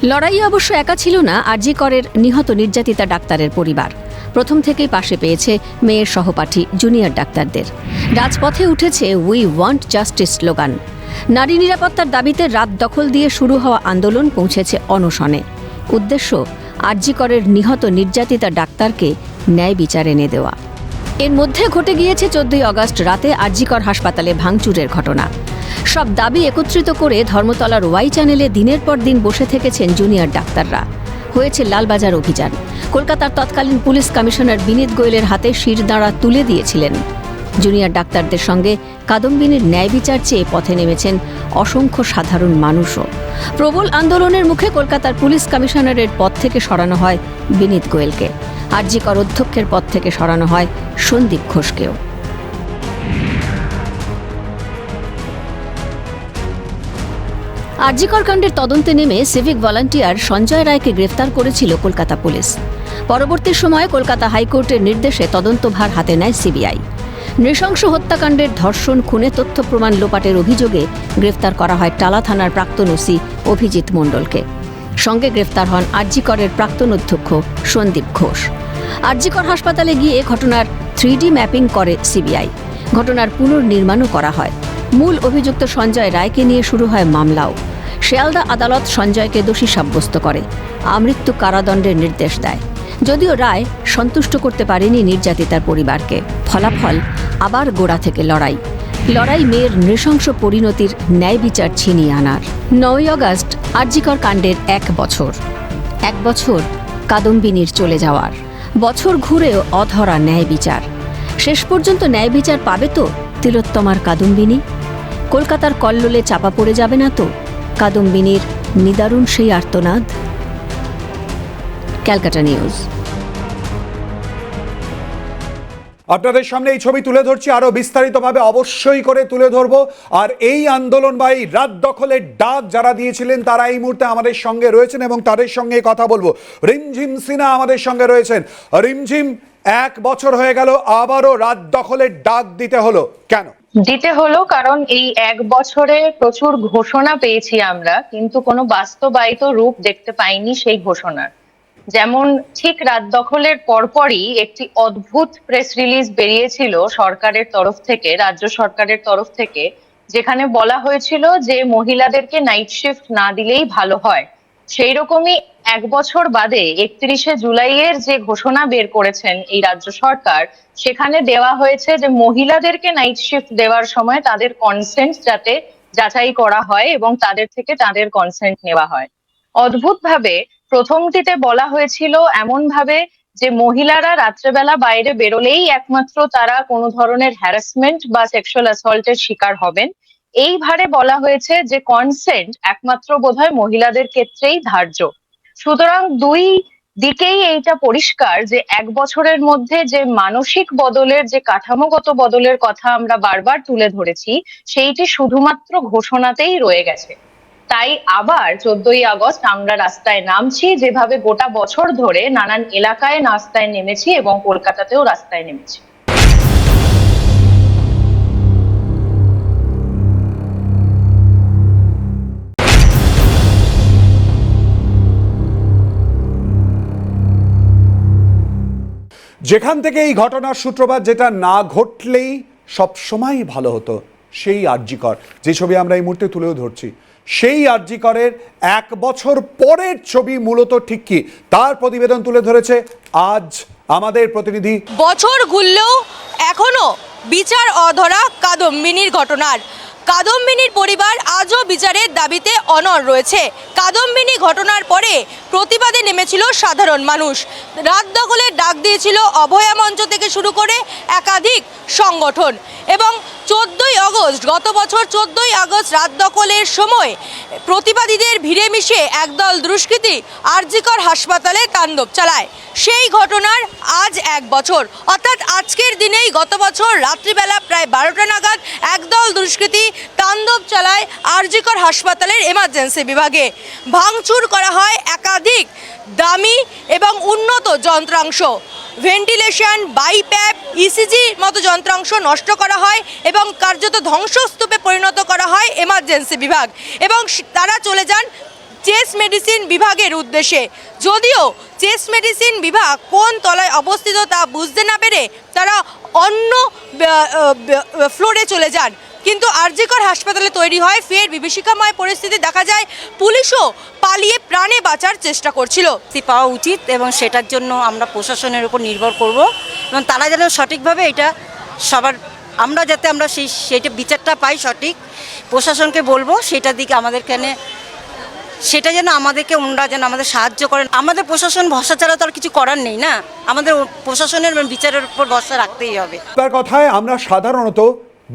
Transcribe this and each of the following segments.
লড়াই অবশ্য একা ছিল না আরজি করের নিহত নির্যাতিতা ডাক্তারের পরিবার। প্রথম থেকেই পাশে পেয়েছে মেয়ের সহপাঠী জুনিয়র ডাক্তারদের। রাজপথে উঠেছে উই ওয়ান্ট জাস্টিস স্লোগান। নারী নিরাপত্তার দাবিতে রাত দখল দিয়ে শুরু হওয়া আন্দোলন পৌঁছেছে অনশনে। উদ্দেশ্য আরজি করের নিহত নির্যাতিতা ডাক্তারকে ন্যায় বিচার এনে দেওয়া। এর মধ্যে ঘটে গিয়েছে 14ই আগস্ট রাতে আরজি কর হাসপাতালে ভাঙচুরের ঘটনা। সব দাবি একত্রিত করে ধর্মতলার ওয়াই চ্যানেলে দিনের পর দিন বসে থেকেছেন জুনিয়র ডাক্তাররা। হয়েছে লালবাজার অভিযান। কলকাতার তৎকালীন পুলিশ কমিশনার বিনীত গোয়েলের হাতে শিরদাঁড়া তুলে দিয়েছিলেন। জুনিয়র ডাক্তারদের সঙ্গে কাদম্বিনীর ন্যায় বিচার চেয়ে পথে নেমেছেন অসংখ্য সাধারণ মানুষও। প্রবল আন্দোলনের মুখে কলকাতার পুলিশ কমিশনারের পদ থেকে সরানো হয় বিনীত গোয়েলকে। আরজি কর অধ্যক্ষের পদ থেকে সরানো হয় সন্দীপ ঘোষকেও। আরজি কর কাণ্ডের তদন্তে নেমে সিভিক ভলান্টিয়ার সঞ্জয় রায়কে গ্রেফতার করেছিল কলকাতা পুলিশ। পরবর্তী সময়ে কলকাতা হাইকোর্টের নির্দেশে তদন্তভার হাতে নেয় সিবিআই। নৃশংস হত্যাকাণ্ডের ধর্ষণ, খুনে তথ্য প্রমাণ লোপাটের অভিযোগে গ্রেফতার করা হয় টালা থানার প্রাক্তন ওসি অভিজিৎ মণ্ডলকে। সঙ্গে গ্রেফতার হন আরজি করের প্রাক্তন অধ্যক্ষ সন্দীপ ঘোষ। আরজি কর হাসপাতালে গিয়ে ঘটনার 3D ম্যাপিং করে সিবিআই। ঘটনার পুনর্নির্মাণও করা হয়। মূল অভিযুক্ত সঞ্জয় রায়কে নিয়ে শুরু হয় মামলাও। শিয়ালদা আদালত সঞ্জয়কে দোষী সাব্যস্ত করে আমৃত্যু কারাদণ্ডের নির্দেশ দেয়। যদিও রায় সন্তুষ্ট করতে পারেনি নির্যাতিতার পরিবারকে। ফলাফল আবার গোড়া থেকে লড়াই মেয়ের নৃশংস পরিণতির ন্যায় বিচার ছিনিয়ে আনার। 9ই আগস্ট আরজি কর কাণ্ডের 1 বছর। 1 বছর কাদম্বিনীর চলে যাওয়ার। বছর ঘুরেও অধরা ন্যায় বিচার। শেষ পর্যন্ত ন্যায় বিচার পাবে তো তিলোত্তমার কাদম্বিনী? কলকাতার কল্লোলে চাপা পড়ে যাবে না তো কাদম্বিনীর নিদারুণ সেই আর্তনাদ? ক্যালকাটা নিউজ। আপনাদের সামনে এই ছবি তুলে ধরছি, আরো বিস্তারিতভাবে অবশ্যই করে তুলে ধরবো। আর এই আন্দোলন বা এই রাত দখলের ডাক যারা দিয়েছিলেন তারা এই মুহূর্তে আমাদের সঙ্গে রয়েছেন এবং তাদের সঙ্গে কথা বলবো। রিমঝিম সিনহা আমাদের সঙ্গে রয়েছেন। রিমঝিম, 1 বছর হয়ে গেল, আবারও রাত দখলের ডাক দিতে হলো কেন? দিতে হলো কারণ এই 1 বছরে প্রচুর ঘোষণা পেয়েছি আমরা, কিন্তু কোনো বাস্তবায়িত রূপ দেখতে পাইনি সেই ঘোষণার। যেমন ঠিক রাত দখলের পরপরই একটি অদ্ভুত প্রেস রিলিজ বেরিয়েছিল সরকারের তরফ থেকে, রাজ্য সরকারের তরফ থেকে, যেখানে বলা হয়েছিল যে মহিলাদেরকে নাইট শিফট না দিলেই ভালো হয়। সেই রকমই 1 বছর বাদে 31শে জুলাইয়ের যে ঘোষণা বের করেছেন এই রাজ্য সরকার, সেখানে দেওয়া হয়েছে যে মহিলাদেরকে নাইট শিফট দেওয়ার সময় তাদের কনসেন্ট যাতে যাচাই করা হয় এবং তাদের থেকে তাদের কনসেন্ট নেওয়া হয়। অদ্ভুতভাবে প্রথমটিতে বলা হয়েছিল এমন ভাবে যে মহিলারা রাত্রেবেলা বাইরে বেরোলেই একমাত্র তারা কোনো ধরনের হ্যারাসমেন্ট বা সেক্সুয়াল অ্যাসল্টের শিকার হবেন। এইভাবে বলা হয়েছে যে কনসেন্ট একমাত্র বোধহয় মহিলাদের ক্ষেত্রেই ধার্য। সুতরাং দুই দিকেই এইটা পরিষ্কার যে 1 বছরের মধ্যে যে মানসিক বদলের, যে কাঠামোগত বদলের কথা আমরা বারবার তুলে ধরেছি, সেইটি শুধুমাত্র ঘোষণাতেই রয়ে গেছে। তাই আবার 14ই আগস্ট আমরা রাস্তায় নামছি, যেভাবে গোটা বছর ধরে নানান এলাকায় রাস্তায় নেমেছি এবং কলকাতাতেও রাস্তায় নেমেছি। যেখান থেকে এই ঘটনার সূত্রপাত, যেটা না ঘটলেই সবসময় ভালো হতো, সেই আরজি কর, যে ছবি আমরা এই মুহূর্তে তুলেও ধরছি, সেই আরজি করের 1 বছর পরের ছবি মূলত ঠিক কি, তার প্রতিবেদন তুলে ধরেছে আজ আমাদের প্রতিনিধি। বছর ঘুরলেও এখনো বিচার অধরা কাদম্বিনীর ঘটনার। কাদম্বিনীর পরিবার আজও বিচারের দাবিতে অনড় রয়েছে। কাদম্বিনী ঘটনার পরে প্রতিবাদে নেমেছিল সাধারণ মানুষ। রাত দখলের ডাক দিয়েছিল অভয়া মঞ্চ থেকে শুরু করে একাধিক সংগঠন। এবং 14ই আগস্ট, গত বছর 14ই আগস্ট রাত দখলের সময় প্রতিবাদীদের ভিড়ে মিশে একদল দুষ্কৃতী আরজি কর হাসপাতালে তাণ্ডব চালায়। সেই ঘটনার আজ 1 বছর, অর্থাৎ আজকের দিনেই গত বছর রাত্রিবেলা প্রায় 12টা নাগাদ একদল দুষ্কৃতী তাণ্ডব চালায় আরজি কর হাসপাতালের এমার্জেন্সি বিভাগে। ভাঙচুর করা হয় একাধিক দামি এবং উন্নত যন্ত্রাংশ, ভেন্টিলেশন, বাইপ্যাপ, ইসিজি মতো যন্ত্রাংশ নষ্ট করা হয় এবং কার্যত ধ্বংসস্তূপে পরিণত করা হয় এমার্জেন্সি বিভাগ। এবং তারা চলে যান চেস্ট মেডিসিন বিভাগের উদ্দেশ্যে। যদিও চেস্ট মেডিসিন বিভাগ কোন তলায় অবস্থিত তা বুঝতে না পেরে তারা অন্য ফ্লোরে চলে যান, কিন্তু আরজিকর হাসপাতালে তৈরি হয় ফের বিভীষিকাময় পরিস্থিতি। দেখা যায় পুলিশও পালিয়ে প্রাণে বাঁচার চেষ্টা করছিল। পাওয়া উচিত এবং সেটার জন্য আমরা প্রশাসনের উপর নির্ভর করব এবং তারা যেন সঠিকভাবে এটা সবার আমরা যাতে আমরা সেইটা বিচারটা পাই সঠিক, প্রশাসনকে বলবো সেটার দিকে আমাদের কেন সেটা যেন আমাদেরকে ওনারা যেন আমাদের সাহায্য করেন। আমাদের প্রশাসন ভরসা ছাড়া তো আর কিছু করার নেই না, আমাদের প্রশাসনের বিচারের উপর ভরসা রাখতেই হবে। তার কথায় আমরা সাধারণত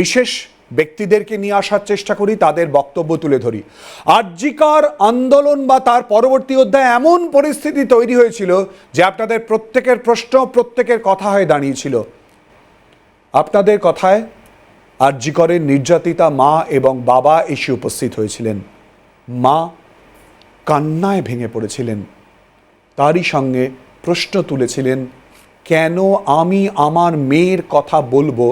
বিশেষ ব্যক্তিদেরকে নিয়ে আসার চেষ্টা করি, তাদের বক্তব্য তুলে ধরি। আরজিকর আন্দোলন বা তার পরবর্তী অধ্যায়ে এমন পরিস্থিতি তৈরি হয়েছিল যে আপনাদের প্রত্যেকের প্রশ্ন, প্রত্যেকের কথা হয়ে দাঁড়িয়েছিল। আপনাদের কথায় আরজিকরের নির্যাতিতা মা এবং বাবা এসে উপস্থিত হয়েছিলেন। মা কান্নায় ভেঙে পড়েছিলেন, তারই সঙ্গে প্রশ্ন তুলেছিলেন, কেন আমি আমার মেয়ের কথা বলবো,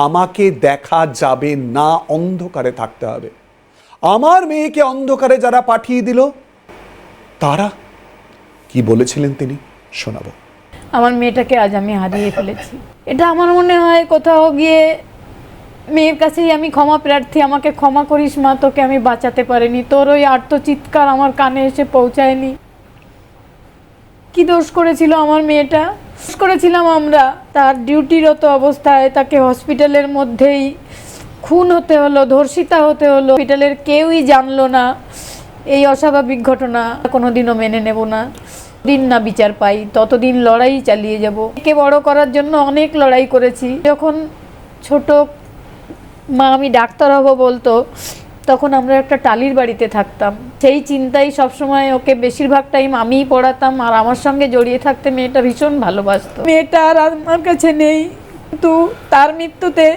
আমাকে দেখা যাবে না, অন্ধকারে থাকতে হবে। আমার মেয়েকে অন্ধকারে যারা পাঠিয়ে দিল তারা কি বলেছিলেন তিনি শোনাবো। আমার মেয়েটাকে আজ আমি হারিয়ে ফেলেছি। এটা আমার মনে হয় কোথাও গিয়ে মেয়ের কাছেই আমি ক্ষমা প্রার্থী, আমাকে ক্ষমা করিস মা, তোকে আমি বাঁচাতে পারিনি, তোর ওই আর্তচিৎকার আমার কানে এসে পৌঁছায়নি। কি দোষ করেছিল আমার মেয়েটা? দোষ করেছিলাম আমরা। তার ডিউটিরত অবস্থায় তাকে হসপিটালের মধ্যেই খুন হতে হলো, ধর্ষিতা হতে হলো। হসপিটালের কেউই জানলো না এই অস্বাভাবিক ঘটনা। কোনোদিনও মেনে নেব না। দিন না বিচার পাই ততদিন লড়াই চালিয়ে যাব। একে বড় করার জন্য অনেক লড়াই করেছি। যখন ছোট মা আমি ডাক্তার হব বলতো, তখন আমরা একটা টালির বাড়িতে থাকতাম। সেই চিন্তাই সবসময় ওকে বেশিরভাগ টাইম আমিই পড়াতাম, আর আমার সঙ্গে জড়িয়ে থাকতে মেয়েটা ভীষণ ভালোবাসতো। মেয়েটা আর আমার কাছে নেই, কিন্তু তার মৃত্যুতে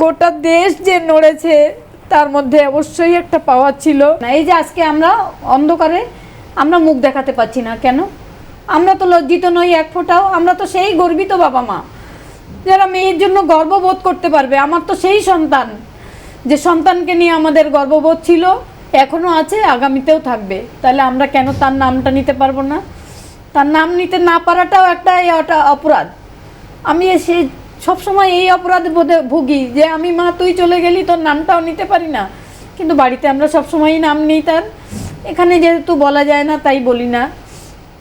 গোটা দেশ যে নড়েছে তার মধ্যে অবশ্যই একটা পাওয়ার ছিল। এই যে আজকে আমরা অন্ধকারে আমরা মুখ দেখাতে পাচ্ছি না, কেন? আমরা তো লজ্জিত নই এক ফোঁটাও। আমরা তো সেই গর্বিত বাবা মা যারা মেয়ের জন্য গর্ববোধ করতে পারবে। আমার তো সেই সন্তান, যে সন্তানকে নিয়ে আমাদের গর্ববোধ ছিল, এখনও আছে, আগামীতেও থাকবে। তাহলে আমরা কেন তার নামটা নিতে পারবো না? তার নাম নিতে না পারাটাও একটা অপরাধ। আমি সবসময় এই অপরাধে বোধে ভুগি যে আমি মা তুই চলে গেলি, তোর নামটাও নিতে পারি না। কিন্তু বাড়িতে আমরা সবসময়ই নাম নিই তার। এখানে যেহেতু বলা যায় না তাই বলি না,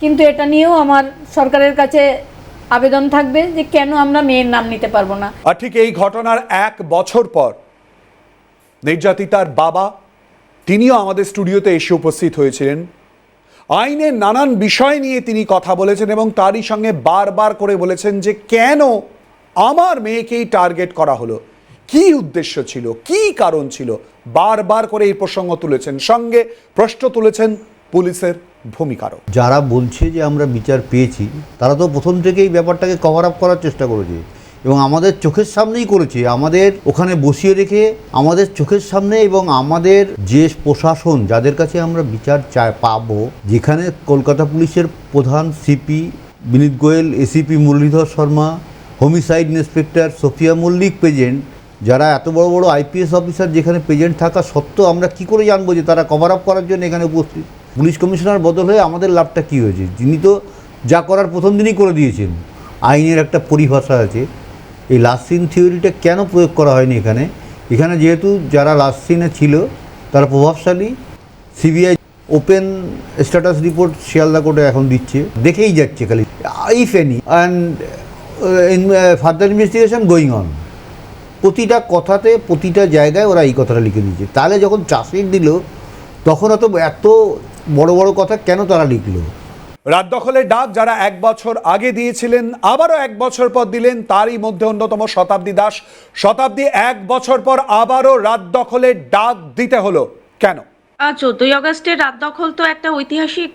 কিন্তু এটা নিয়েও আমার সরকারের কাছে আবেদন থাকবে যে কেন আমরা মেয়ের নাম নিতে পারবো না। আর ঠিক এই ঘটনার 1 বছর পর নির্যাতিতার বাবা তিনিও আমাদের স্টুডিওতে এসে উপস্থিত হয়েছিলেন। আইনের নানান বিষয় নিয়ে তিনি কথা বলেছেন এবং তারই সঙ্গে বারবার করে বলেছেন যে কেন আমার মেয়েকেই টার্গেট করা হলো, কি উদ্দেশ্য ছিল, কি কারণ ছিল, বারবার করে এই প্রসঙ্গ তুলেছেন। সঙ্গে প্রশ্ন তুলেছেন পুলিশের ভূমিকারও। যারা বলছে যে আমরা বিচার পেয়েছি তারা তো প্রথম থেকেই ব্যাপারটাকে কভার আপ করার চেষ্টা করেছে এবং আমাদের চোখের সামনেই করেছে। আমাদের ওখানে বসিয়ে রেখে আমাদের চোখের সামনে, এবং আমাদের যে প্রশাসন যাদের কাছে আমরা বিচার পাবো, যেখানে কলকাতা পুলিশের প্রধান CP Vineet Goel, ACP Muralidhar Sharma, homicide inspector Sophia Mallick present, যারা এত বড় বড় আইপিএস অফিসার যেখানে প্রেজেন্ট থাকা সত্ত্বেও আমরা কি করে জানবো যে তারা কভার আপ করার জন্য এখানে উপস্থিত? পুলিশ কমিশনার বদল হয়ে আমাদের লাভটা কী হয়েছে? যিনি তো যা করার প্রথম দিনই করে দিয়েছেন। আইনের একটা পরিভাষা আছে, এই লাস্ট সিন থিওরিটা কেন প্রয়োগ করা হয়নি এখানে? এখানে যেহেতু যারা লাস্ট সিনে ছিল তারা প্রভাবশালী, CBI open status report Sealdah কোর্টে এখন দিচ্ছে, দেখেই যাচ্ছে খালি if any and further investigation going on. প্রতিটা কথাতে প্রতিটা জায়গায় ওরা এই কথাটা লিখে দিয়েছে। তাহলে যখন চার্জশিট দিল তখন এত বড় বড় কথা কেন তারা লিখলো? রাত দখলের ডাক যারা 1 বছর আগে দিয়েছিলেন, আবারও 1 বছর পর দিলেন, তারই মধ্যে অন্যতম শতাব্দী দাস। শতাব্দী 1 বছর পর আবারও রাত দখলের ডাক দিতে হলো কেন? 14ই আগস্টের রাত দখল তো একটা ঐতিহাসিক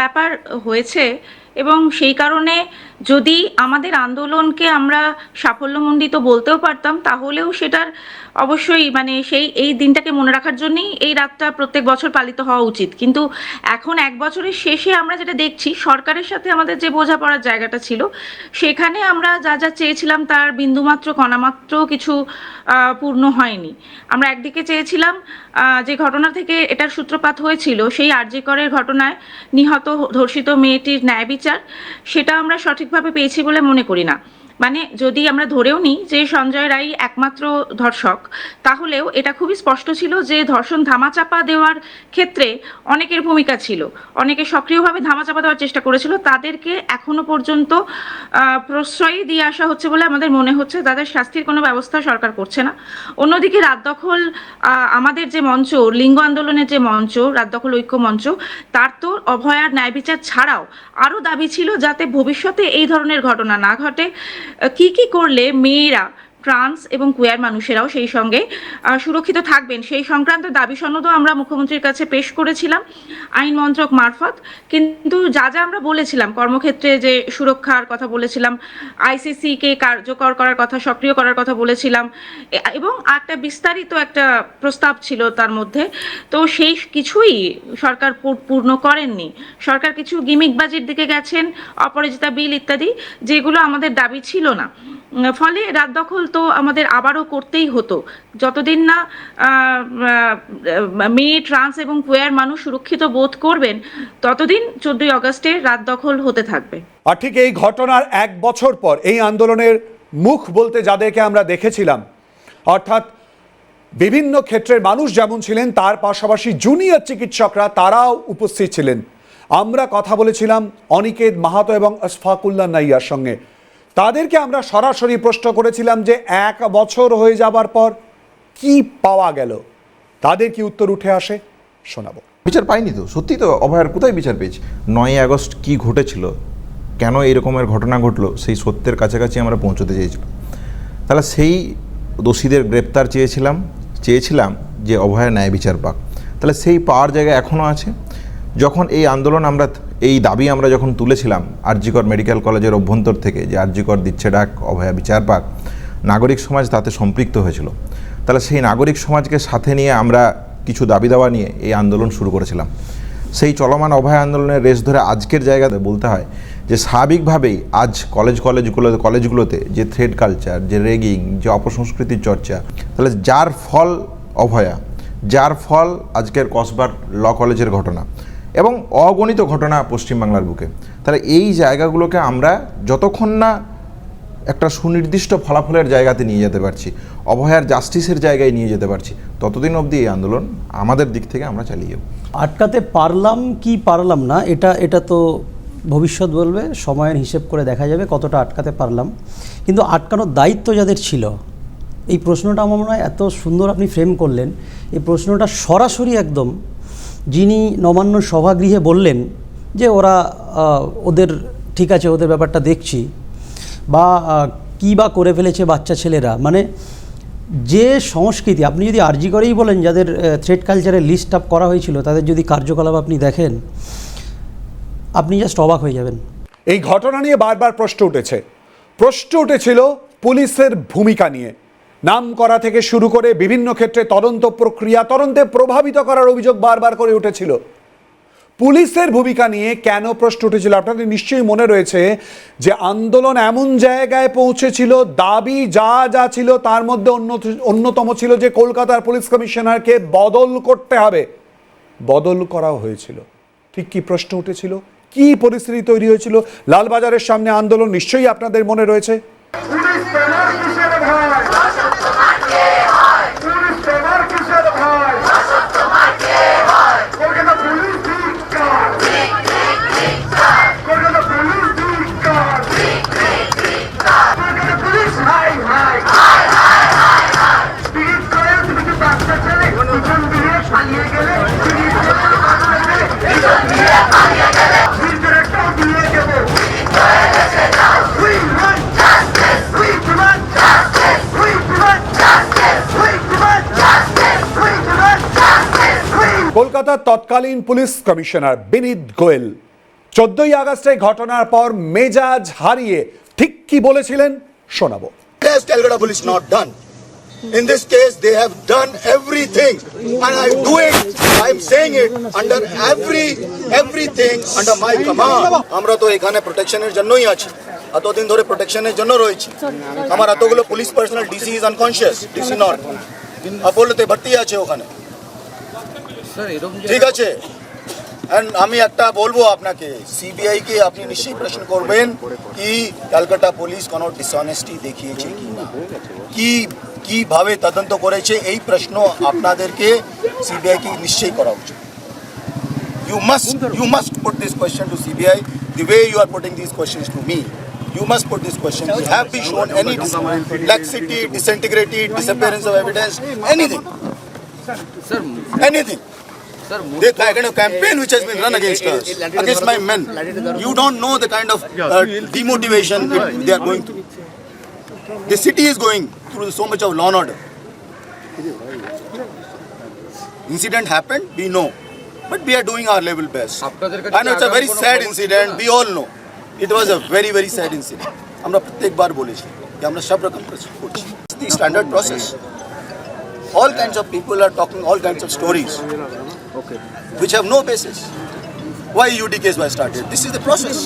ব্যাপার হয়েছে এবং সেই কারণে যদি আমাদের আন্দোলনকে আমরা সাফল্যমণ্ডিত বলতেও পারতাম, তাহলেও সেটার অবশ্যই মানে এই দিনটাকে মনে রাখার জন্যই এই রাতটা প্রত্যেক বছর পালিত হওয়া উচিত। কিন্তু এখন 1 বছরের শেষে আমরা যেটা দেখছি, সরকারের সাথে আমাদের যে বোঝাপড়ার জায়গাটা ছিল, সেখানে আমরা যা যা চেয়েছিলাম তার বিন্দুমাত্র কণামাত্র কিছু পূর্ণ হয়নি। আমরা একদিকে চেয়েছিলাম যে ঘটনা থেকে এটার সূত্রপাত হয়েছিল, সেই আরজি করের ঘটনায় নিহত ধর্ষিত মেয়েটির ন্যায় বিচার, সেটা আমরা সঠিকভাবে পেয়েছি বলে মনে করি না। মানে যদি আমরা ধরেও নিই যে সঞ্জয় রায় একমাত্র ধর্ষক, তাহলেও এটা খুবই স্পষ্ট ছিল যে ধর্ষণ ধামাচাপা দেওয়ার ক্ষেত্রে অনেকের ভূমিকা ছিল, অনেকে সক্রিয়ভাবে ধামাচাপা দেওয়ার চেষ্টা করেছিল, তাদেরকে এখনো পর্যন্ত প্রশ্রয় দিয়ে আসা হচ্ছে বলে আমাদের মনে হচ্ছে। তাদের শাস্তির কোনো ব্যবস্থা সরকার করছে না। অন্যদিকে রাত দখল, আমাদের যে মঞ্চ, লিঙ্গ আন্দোলনের যে মঞ্চ, রাত দখল ঐক্য মঞ্চ, তার তো অভয়ার ন্যায় বিচার ছাড়াও আরও দাবি ছিল যাতে ভবিষ্যতে এই ধরনের ঘটনা না ঘটে। কি করলে মেয়েরা, ট্রান্স এবং কুয়ার মানুষেরাও সেই সঙ্গে সুরক্ষিত থাকবেন, সেই সংক্রান্ত দাবি সনদও আমরা মুখ্যমন্ত্রীর কাছে পেশ করেছিলাম আইন মন্ত্রক মারফত। কিন্তু যা যা আমরা বলেছিলাম, কর্মক্ষেত্রে যে সুরক্ষার কথা বলেছিলাম, আইসিসিকে কার্যকর করার কথা, সক্রিয় করার কথা বলেছিলাম, এবং একটা বিস্তারিত একটা প্রস্তাব ছিল তার মধ্যে, তো সেই কিছুই সরকার পূর্ণ করেননি। সরকার কিছু গিমিকবাজির দিকে গেছেন, অপরাজিতা বিল ইত্যাদি, যেগুলো আমাদের দাবি ছিল না। ফলে রাত দখল তো আমাদের আবারও করতেই হতো। যতদিন না মেয়ে, ট্রান্স এবং কুয়ার মানুষ সুরক্ষিত বোধ করবেন, ততদিন 14ই আগস্টে রাত দখল হতে থাকবে। আর ঠিক এই ঘটনার 1 বছর পর এই আন্দোলনের মুখ বলতে যাদেরকে আমরা দেখেছিলাম, অর্থাৎ বিভিন্ন ক্ষেত্রের মানুষ যেমন ছিলেন, তার পাশাপাশি জুনিয়র চিকিৎসকরা তারাও উপস্থিত ছিলেন। আমরা কথা বলেছিলাম অনিকেত মাহাতো এবং আশফাকুল্লাহ নাইয়ার সঙ্গে। তাদেরকে আমরা সরাসরি প্রশ্ন করেছিলাম যে 1 বছর হয়ে যাবার পর কি পাওয়া গেল। তাদের কি উত্তর উঠে আসে শোনাবো। বিচার পাইনি তো, সত্যি তো, অভয়ার কোথায় বিচার পেয়েছি? 9ই আগস্ট কি ঘটেছিল, কেন এরকমের ঘটনা ঘটলো, সেই সত্যের কাছাকাছি আমরা পৌঁছতে চেয়েছিলাম। তাহলে সেই দোষীদের গ্রেপ্তার চেয়েছিলাম যে অভয়া ন্যায় বিচার পাক। তাহলে সেই পাওয়ার জায়গা এখনও আছে। যখন এই আন্দোলন এই দাবি আমরা যখন তুলেছিলাম আরজি কর মেডিকেল কলেজের অভ্যন্তর থেকে, যে আরজি কর দিচ্ছে ডাক, অভয়া বিচার পাক, নাগরিক সমাজ তাতে সম্পৃক্ত হয়েছিল। তাহলে সেই নাগরিক সমাজকে সাথে নিয়ে আমরা কিছু দাবি দাওয়া নিয়ে এই আন্দোলন শুরু করেছিলাম। সেই চলমান অভয়া আন্দোলনের রেশ ধরে আজকের জায়গাতে বলতে হয় যে স্বাভাবিকভাবেই আজ কলেজগুলোতে যে থ্রেড কালচার, যে রেগিং, যে অপসংস্কৃতির চর্চা, তাহলে যার ফল অভয়া, যার ফল আজকের কসবার ল কলেজের ঘটনা এবং অগণিত ঘটনা পশ্চিমবাংলার বুকে। তাহলে এই জায়গাগুলোকে আমরা যতক্ষণ না একটা সুনির্দিষ্ট ফলাফলের জায়গাতে নিয়ে যেতে পারছি, অভয়ার জাস্টিসের জায়গায় নিয়ে যেতে পারছি, ততদিন অবধি এই আন্দোলন আমাদের দিক থেকে আমরা চালিয়ে যাব। আটকাতে পারলাম কি পারলাম না, এটা তো ভবিষ্যৎ বলবে, সময়ের হিসেব করে দেখা যাবে কতটা আটকাতে পারলাম। কিন্তু আটকানোর দায়িত্ব যাদের ছিল, এই প্রশ্নটা আমার মনে হয় এত সুন্দর আপনি ফ্রেম করলেন। এই প্রশ্নটা সরাসরি একদম যিনি নবান্ন সভাগৃহে বললেন যে ওদের ঠিক আছে, ওদের ব্যাপারটা দেখছি, বা কী বা করে ফেলেছে বাচ্চা ছেলেরা, মানে যে সংস্কৃতি, আপনি যদি আরজি করেই বলেন যাদের থ্রেড কালচারের লিস্ট আপ করা হয়েছিল, তাদের যদি কার্যকলাপ আপনি দেখেন, আপনি জাস্ট অবাক হয়ে যাবেন। এই ঘটনা নিয়ে বারবার প্রশ্ন উঠেছিল পুলিশের ভূমিকা নিয়ে। নাম করা থেকে শুরু করে বিভিন্ন ক্ষেত্রে তদন্তে প্রভাবিত করার অভিযোগ বারবার করে উঠেছিল। পুলিশের ভূমিকা নিয়ে কেন প্রশ্ন উঠেছিল? আপনাদের নিশ্চয়ই মনে রয়েছে যে আন্দোলন এমন জায়গায় পৌঁছেছিল, দাবি যা ছিল তার মধ্যে অন্যতম ছিল যে কলকাতার পুলিশ কমিশনারকে বদল করতে হবে। বদল করাও হয়েছিল। ঠিক কি প্রশ্ন উঠেছিল, কি পরিস্থিতি তৈরি হয়েছিল? লালবাজারের সামনে আন্দোলন নিশ্চয়ই আপনাদের মনে রয়েছে। কলকাতার তৎকালীন পুলিশ কমিশনার বিনীত গোয়েল 14ই আগস্টের ঘটনার পর মেজাজ হারিয়ে ঠিক কি বলেছিলেন শোনাবো। Has Calcutta Police not done? In this case, they have done everything, and I do it. I'm saying it under everything under my command. আমরা তো এখানে প্রোটেকশনের জন্যই আছি, এতদিন ধরে প্রোটেকশনের জন্য রয়েছি। আমার এতগুলো police personal, DC is unconscious, DC not, অপোলোতে ভর্তি আছে ওখানে, ঠিক আছে। এন্ড আমি একটা বলবো আপনাকে, সিবিআই কে আপনি নিশ্চয়ই প্রশ্ন করবেন কি ক্যালকাটা পুলিশ কোনো ডিসঅনেস্টি দেখিয়েছে কি না, কিভাবে তদন্ত করেছে, এই প্রশ্ন আপনাদেরকে সিবিআই কে নিশ্চয়ই করা উচিত। You must put this question to CBI the way you are putting these questions to me. You must put this question. Have we shown any laxity, disintegrity, disappearance of evidence, anything? Anything? The kind of campaign which has been run against us, against my men. You don't know the kind of demotivation they are going through. The city is going through so much of law and order. Incident happened, we know. But we are doing our level best. I know it's a very sad incident, we all know. It was a very, very sad incident. আমরা প্রত্যেকবার বলেছি যে আমরা সব রকম করছি। It's the standard process. All kinds of people are talking all kinds of stories which have no basis. Why UD case was started? This is the process.